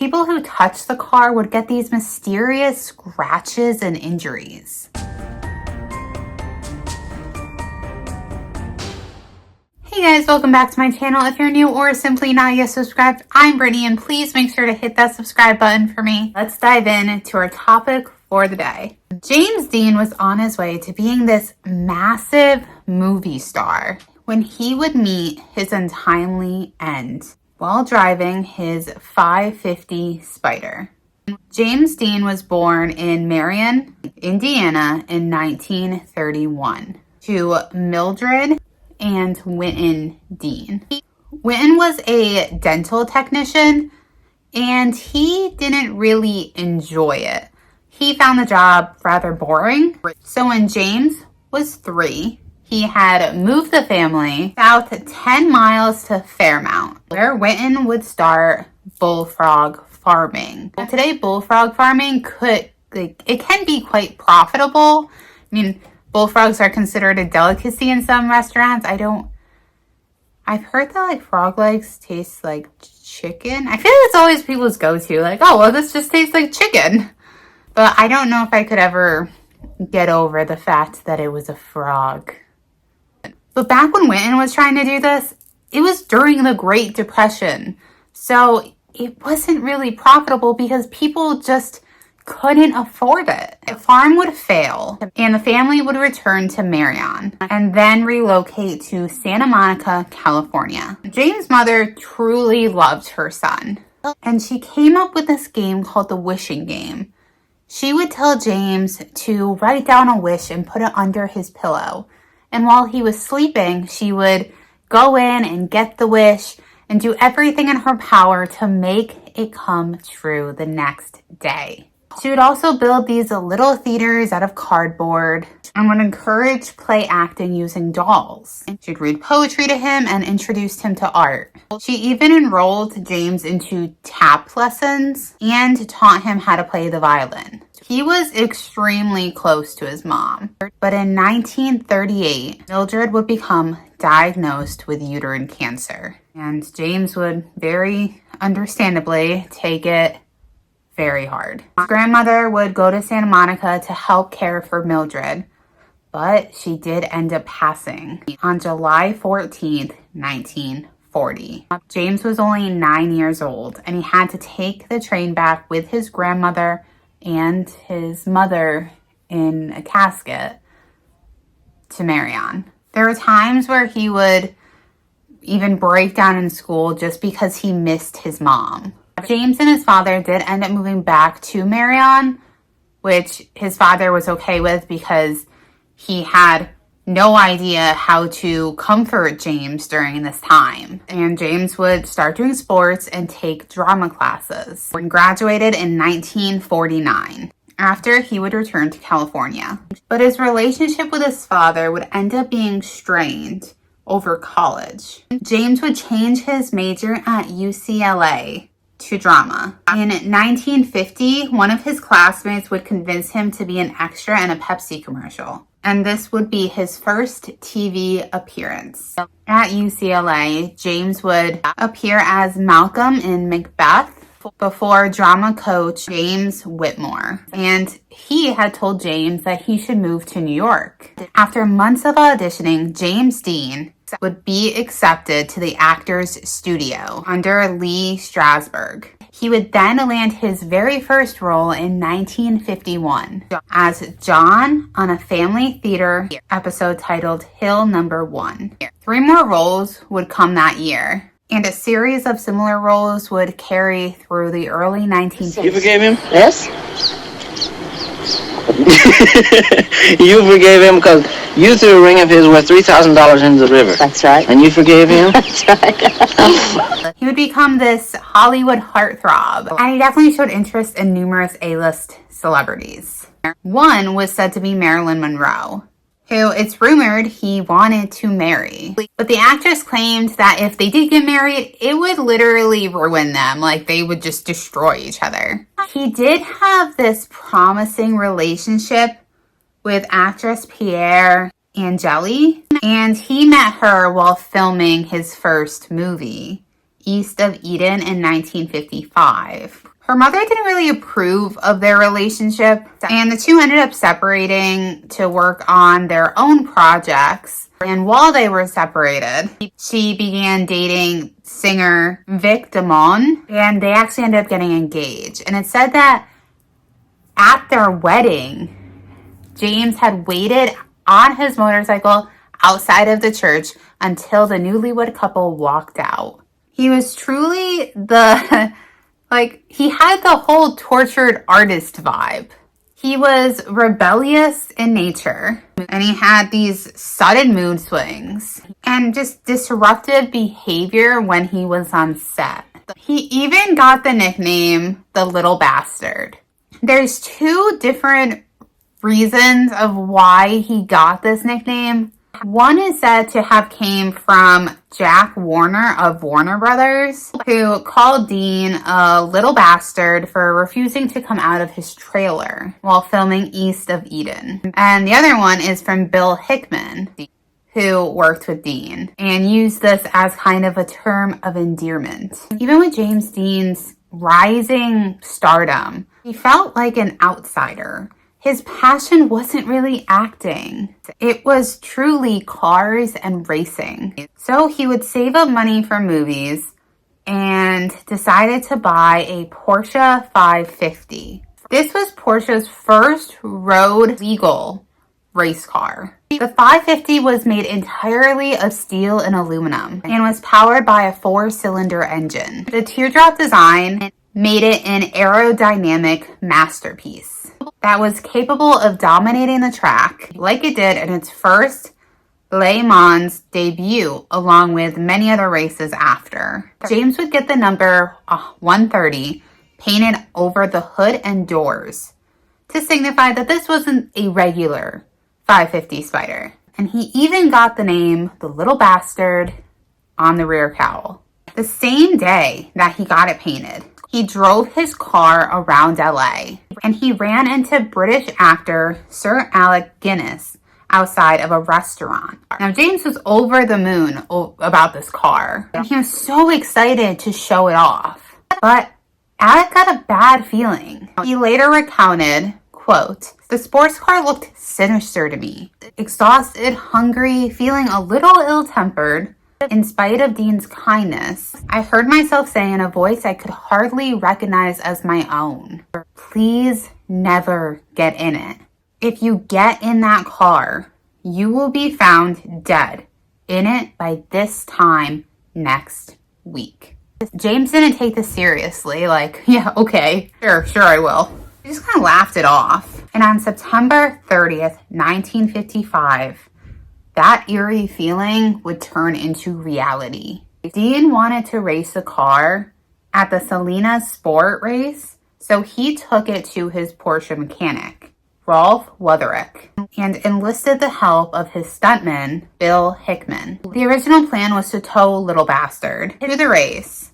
People who touched the car would get these mysterious scratches and injuries. Hey guys, welcome back to my channel. If you're new or simply not yet subscribed, I'm Brittany, and please make sure to hit that subscribe button for me. Let's dive into our topic for the day. James Dean was on his way to being this massive movie star when he would meet his untimely end while driving his 550 Spyder. James Dean was born in Marion, Indiana in 1931 to Mildred and Winton Dean. Winton was a dental technician and he didn't really enjoy it. He found the job rather boring. So when James was 3, he had moved the family south 10 miles to Fairmount, where Winton would start bullfrog farming. Today, bullfrog farming it can be quite profitable. I mean, bullfrogs are considered a delicacy in some restaurants. I've heard that like frog legs taste like chicken. I feel like it's always people's go-to, like, oh, well, this just tastes like chicken. But I don't know if I could ever get over the fact that it was a frog. But back when Winton was trying to do this, it was during the Great Depression. So it wasn't really profitable because people just couldn't afford it. The farm would fail and the family would return to Marion and then relocate to Santa Monica, California. James' mother truly loved her son, and she came up with this game called the wishing game. She would tell James to write down a wish and put it under his pillow. And while he was sleeping, she would go in and get the wish and do everything in her power to make it come true the next day. She would also build these little theaters out of cardboard and would encourage play acting using dolls. She'd read poetry to him and introduced him to art. She even enrolled James into tap lessons and taught him how to play the violin. He was extremely close to his mom. But in 1938, Mildred would become diagnosed with uterine cancer. And James would very understandably take it very hard. His grandmother would go to Santa Monica to help care for Mildred, but she did end up passing on July 14th, 1940. James was only 9 years old, and he had to take the train back with his grandmother and his mother in a casket to Marion. There were times where he would even break down in school just because he missed his mom. James and his father did end up moving back to Marion, which his father was okay with because he had no idea how to comfort James during this time. And James would start doing sports and take drama classes. He graduated in 1949. After, he would return to California. But his relationship with his father would end up being strained over college. James would change his major at UCLA to drama. In 1950, one of his classmates would convince him to be an extra in a Pepsi commercial. And this would be his first TV appearance. At UCLA, James would appear as Malcolm in Macbeth before drama coach James Whitmore. And he had told James that he should move to New York. After months of auditioning, James Dean would be accepted to the Actors Studio under Lee Strasberg. He would then land his very first role in 1951 as John on a family theater episode titled Hill Number 1. 3 more roles would come that year, and a series of similar roles would carry through the early 1950s. You forgave him? Yes. You forgave him because you threw a ring of his worth $3,000 into the river. That's right. And you forgave him? That's right. He would become this Hollywood heartthrob, and he definitely showed interest in numerous A-list celebrities. One was said to be Marilyn Monroe, who it's rumored he wanted to marry. But the actress claimed that if they did get married, it would literally ruin them. Like, they would just destroy each other. He did have this promising relationship with actress Pierre Angeli, and he met her while filming his first movie, East of Eden, in 1955. Her mother didn't really approve of their relationship, and the two ended up separating to work on their own projects. And while they were separated, she began dating singer Vic Damone, and they actually ended up getting engaged. And it said that at their wedding, James had waited on his motorcycle outside of the church until the newlywed couple walked out. He was truly he had the whole tortured artist vibe. He was rebellious in nature, and he had these sudden mood swings and just disruptive behavior when he was on set. He even got the nickname the Little Bastard. There's two different reasons of why he got this nickname. One is said to have came from Jack Warner of Warner Brothers, who called Dean a little bastard for refusing to come out of his trailer while filming East of Eden. And the other one is from Bill Hickman, who worked with Dean and used this as kind of a term of endearment. Even with James Dean's rising stardom, he felt like an outsider. His passion wasn't really acting. It was truly cars and racing. So he would save up money for movies and decided to buy a Porsche 550. This was Porsche's first road legal race car. The 550 was made entirely of steel and aluminum and was powered by a 4-cylinder engine. The teardrop design made it an aerodynamic masterpiece that was capable of dominating the track like it did in its first Le Mans debut, along with many other races after. James would get the number 130 painted over the hood and doors to signify that this wasn't a regular 550 Spyder. And he even got the name the Little Bastard on the rear cowl. The same day that he got it painted, he drove his car around LA and he ran into British actor Sir Alec Guinness outside of a restaurant. Now, James was over the moon about this car and he was so excited to show it off. But Alec got a bad feeling. He later recounted, quote, "The sports car looked sinister to me. Exhausted, hungry, feeling a little ill-tempered. In spite of Dean's kindness, I heard myself say in a voice I could hardly recognize as my own, please never get in it. If you get in that car, you will be found dead in it by this time next week." James didn't take this seriously, like, yeah, okay, sure I will. He just kind of laughed it off. And on September 30th, 1955, that eerie feeling would turn into reality. Dean wanted to race a car at the Salinas Sport race, so he took it to his Porsche mechanic, Rolf Wutherick, and enlisted the help of his stuntman, Bill Hickman. The original plan was to tow Little Bastard to the race,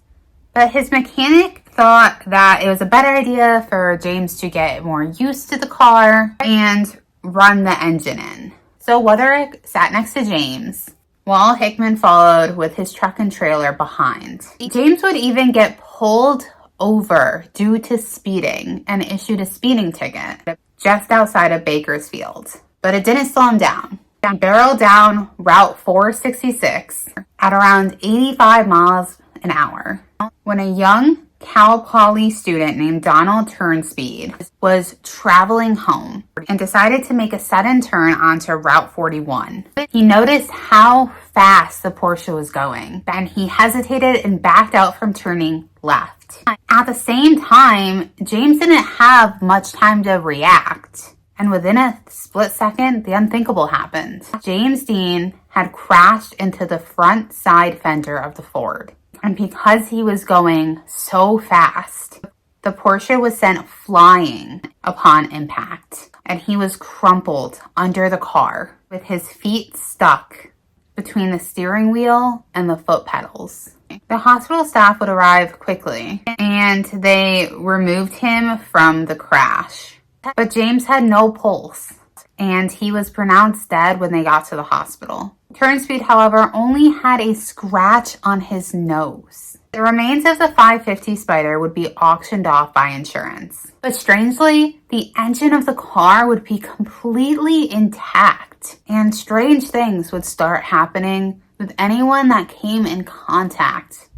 but his mechanic thought that it was a better idea for James to get more used to the car and run the engine in. So Wutherick sat next to James, while Hickman followed with his truck and trailer behind. James would even get pulled over due to speeding and issued a speeding ticket just outside of Bakersfield. But it didn't slow him down. He barreled down Route 466 at around 85 miles an hour when a young Cal Poly student named Donald Turnspeed was traveling home and decided to make a sudden turn onto Route 41. He noticed how fast the Porsche was going, and he hesitated and backed out from turning left. At the same time, James didn't have much time to react, and within a split second, the unthinkable happened. James Dean had crashed into the front side fender of the Ford. And because he was going so fast, the Porsche was sent flying upon impact, and he was crumpled under the car with his feet stuck between the steering wheel and the foot pedals. The hospital staff would arrive quickly, and they removed him from the crash. But James had no pulse, and he was pronounced dead when they got to the hospital. Turnspede, however, only had a scratch on his nose. The remains of the 550 Spyder would be auctioned off by insurance. But strangely, the engine of the car would be completely intact, and strange things would start happening with anyone that came in contact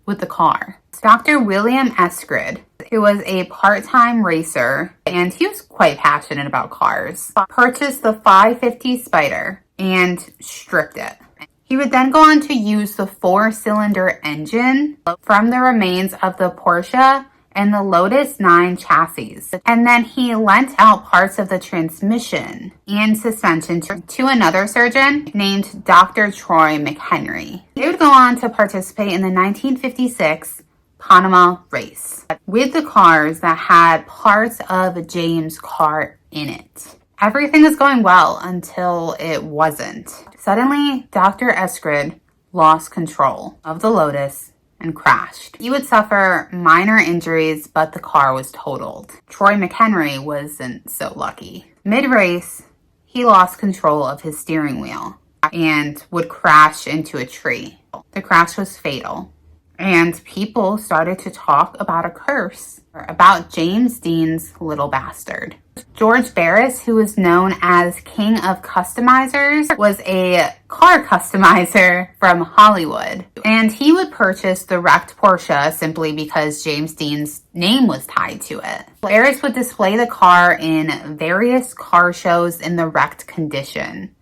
with the car. Dr. William Eskrid, who was a part-time racer, and he was quite passionate about cars, purchased the 550 Spyder and stripped it. He would then go on to use the 4-cylinder engine from the remains of the Porsche and the Lotus 9 chassis. And then he lent out parts of the transmission and suspension to another surgeon named Dr. Troy McHenry. They would go on to participate in the 1956 Panama race with the cars that had parts of James' car in it. Everything was going well until it wasn't. Suddenly, Dr. Eskrid lost control of the Lotus and crashed. He would suffer minor injuries, but the car was totaled. Troy McHenry wasn't so lucky. Mid-race, he lost control of his steering wheel and would crash into a tree. The crash was fatal, and people started to talk about a curse about James Dean's little bastard. George Barris, who was known as King of Customizers, was a car customizer from Hollywood, and he would purchase the wrecked Porsche simply because James Dean's name was tied to it. Barris would display the car in various car shows in the wrecked condition,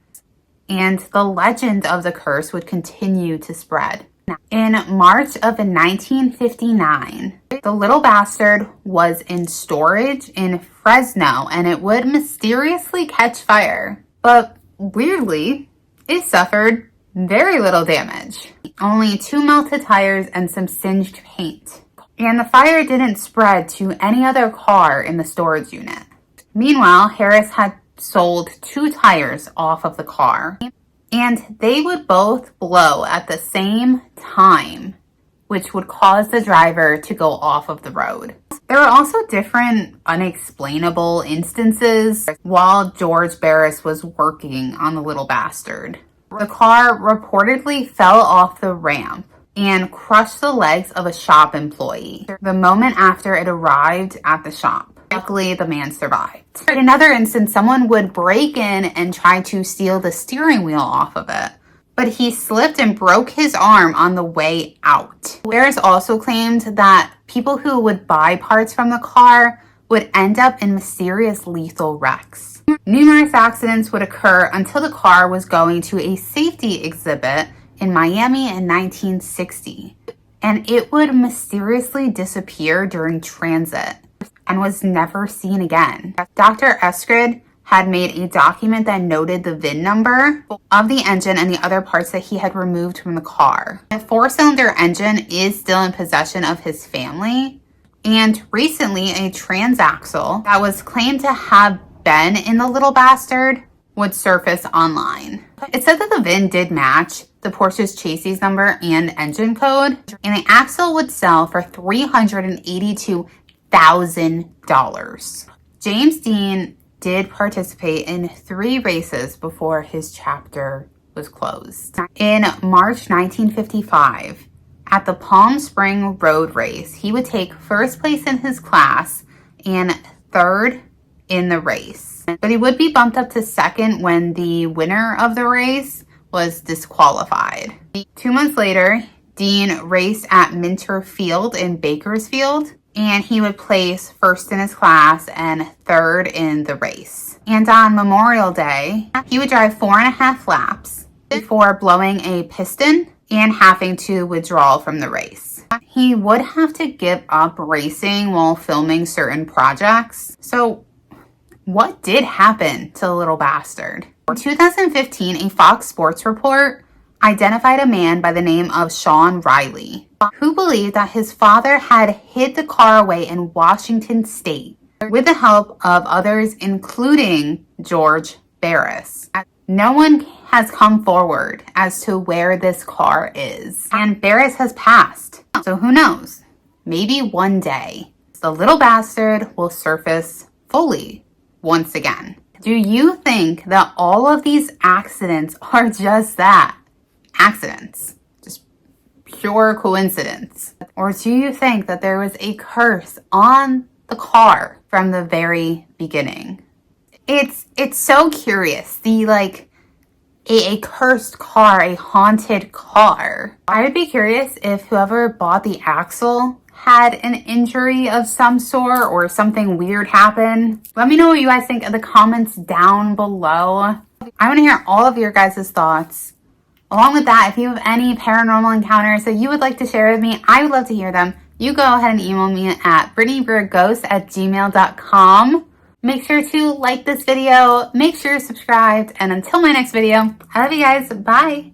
and the legend of the curse would continue to spread. In March of 1959, the little bastard was in storage in Fresno, and it would mysteriously catch fire. But weirdly, it suffered very little damage. Only 2 melted tires and some singed paint. And the fire didn't spread to any other car in the storage unit. Meanwhile, Harris had sold 2 tires off of the car, and they would both blow at the same time, which would cause the driver to go off of the road. There were also different unexplainable instances while George Barris was working on the little bastard. The car reportedly fell off the ramp and crushed the legs of a shop employee the moment after it arrived at the shop. Luckily, the man survived. In another instance, someone would break in and try to steal the steering wheel off of it, but he slipped and broke his arm on the way out. Barris also claimed that people who would buy parts from the car would end up in mysterious lethal wrecks. Numerous accidents would occur until the car was going to a safety exhibit in Miami in 1960, and it would mysteriously disappear during transit and was never seen again. Dr. Eskrid had made a document that noted the VIN number of the engine and the other parts that he had removed from the car. The 4-cylinder engine is still in possession of his family, and recently a transaxle that was claimed to have been in the little bastard would surface online. It said that the VIN did match the Porsche's chassis number and engine code, and the axle would sell for $382,000. James Dean did participate in 3 races before his chapter was closed. In March 1955, at the Palm Spring Road Race, he would take first place in his class and 3rd in the race. But he would be bumped up to 2nd when the winner of the race was disqualified. 2 months later, Dean raced at Minter Field in Bakersfield, and he would place 1st in his class and 3rd in the race. And on Memorial Day, he would drive 4.5 laps before blowing a piston and having to withdraw from the race. He would have to give up racing while filming certain projects. So what did happen to the little bastard? In 2015, a Fox Sports report identified a man by the name of Sean Riley, who believed that his father had hid the car away in Washington State with the help of others, including George Barris. No one has come forward as to where this car is, and Barris has passed. So who knows? Maybe one day the little bastard will surface fully once again. Do you think that all of these accidents are just that? Accidents. Just pure coincidence. Or do you think that there was a curse on the car from the very beginning? It's so curious. The a cursed car, a haunted car. I would be curious if whoever bought the axle had an injury of some sort or something weird happened. Let me know what you guys think in the comments down below. I want to hear all of your guys' thoughts. Along with that, if you have any paranormal encounters that you would like to share with me, I would love to hear them. You go ahead and email me at brittanybriereghost@gmail.com. Make sure to like this video, make sure you're subscribed, and until my next video, I love you guys. Bye.